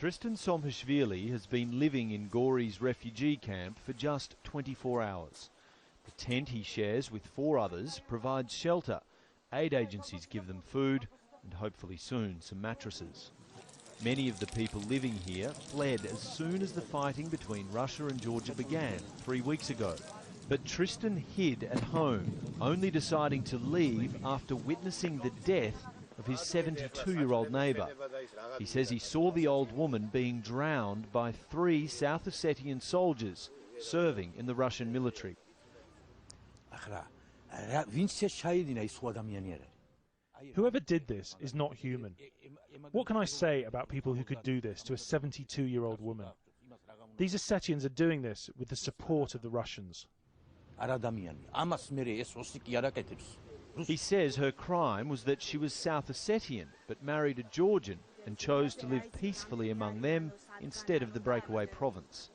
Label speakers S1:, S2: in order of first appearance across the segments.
S1: Tristan Somhashvili has been living in Gori's refugee camp for just 24 hours. The tent he shares with 4 others provides shelter. Aid agencies give them food and hopefully soon some mattresses. Many of the people living here fled as soon as the fighting between Russia and Georgia began 3 weeks ago. But Tristan hid at home, only deciding to leave after witnessing the death of his 72-year-old neighbour. He says he saw the old woman being drowned by 3 South Ossetian soldiers serving in the Russian military.
S2: Whoever did this is not human. What can I say about people who could do this to a 72-year-old woman? These Ossetians are doing this with the support of the Russians.
S1: He says her crime was that she was South Ossetian but married a Georgian and chose to live peacefully among them instead of the breakaway province.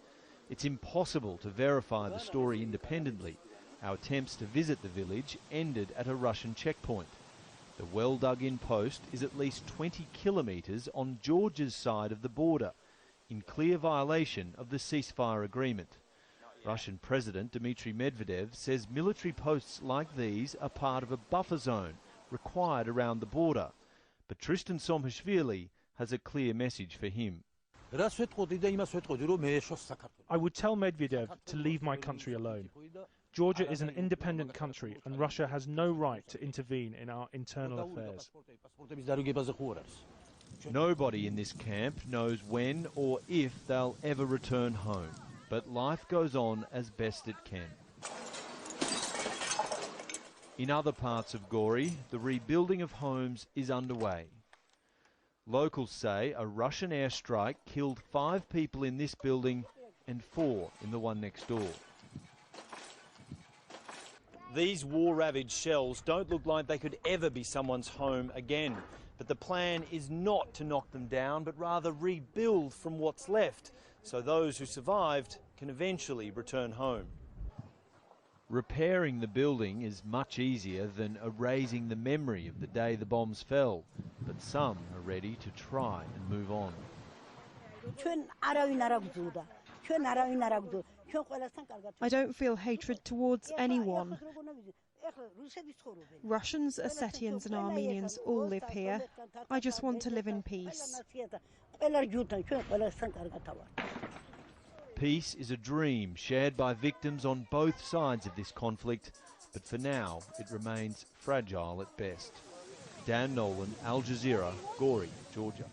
S1: It's impossible to verify the story independently. Our attempts to visit the village ended at a Russian checkpoint. The well-dug-in post is at least 20 kilometres on Georgia's side of the border, in clear violation of the ceasefire agreement. Russian President Dmitry Medvedev says military posts like these are part of a buffer zone required around the border. But Tristan Somhashvili has a clear message for him.
S2: I would tell Medvedev to leave my country alone. Georgia is an independent country and Russia has no right to intervene in our internal affairs.
S1: Nobody in this camp knows when or if they'll ever return home, but life goes on as best it can. In other parts of Gori, the rebuilding of homes is underway. Locals say a Russian airstrike killed 5 people in this building and 4 in the one next door. These war-ravaged shells don't look like they could ever be someone's home again. But the plan is not to knock them down, but rather rebuild from what's left, so those who survived can eventually return home. Repairing the building is much easier than erasing the memory of the day the bombs fell, but some are ready to try and move on.
S3: I don't feel hatred towards anyone. Russians, Ossetians and Armenians all live here. I just want to live in peace.
S1: Peace is a dream shared by victims on both sides of this conflict, but for now it remains fragile at best. Dan Nolan, Al Jazeera, Gori, Georgia.